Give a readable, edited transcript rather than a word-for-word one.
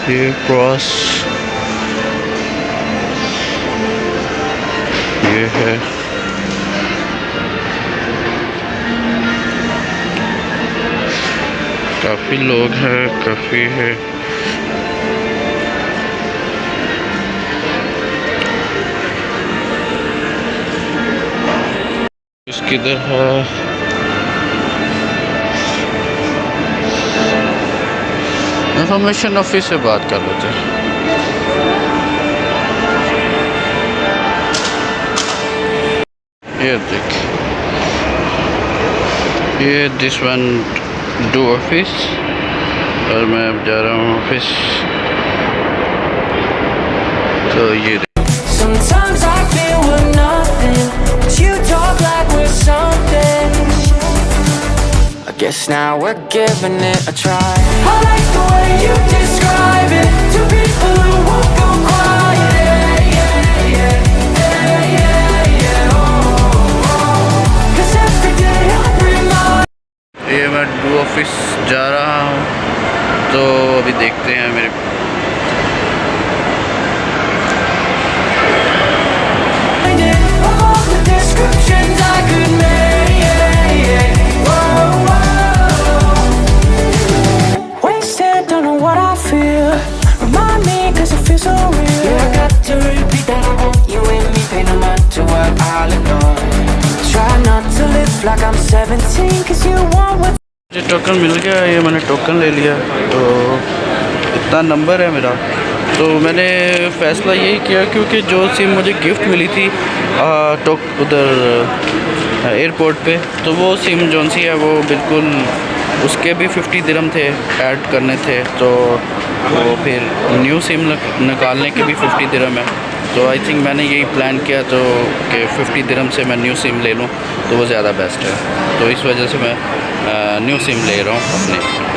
ये क्रॉस ये है। काफ़ी लोग हैं, काफ़ी है। किधर है? इंफॉर्मेशन ऑफिस से बात कर लेते हैं। ये देख, ये दिस वन डू ऑफिस, और मैं अब जा रहा हूँ ऑफिस। तो ये Sometimes I feel we're nothing, but you talk like we're something. I guess now we're giving it a try. I like the way you describe it, to people who won't go quiet. Yeah, yeah, yeah, yeah, yeah, oh, oh. 'Cause every day I'm reminded. ये मैं do office जा रहा हूँ, तो अभी देखते हैं मेरे टोकन मिल गया। ये मैंने टोकन ले लिया, तो इतना नंबर है मेरा। तो मैंने फ़ैसला यही किया, क्योंकि जो सिम मुझे गिफ्ट मिली थी उधर एयरपोर्ट पे, तो वो सिम जौन सी है वो बिल्कुल उसके भी 50 दिरहम थे ऐड करने थे। तो वो फिर न्यू सिम निकालने के भी 50 दिरहम है। तो आई थिंक मैंने यही प्लान किया, तो कि 50 दिरहम से मैं न्यू सिम ले लूँ, तो वो ज़्यादा बेस्ट है। तो इस वजह से मैं न्यू सिम ले रहा हूँ अपने।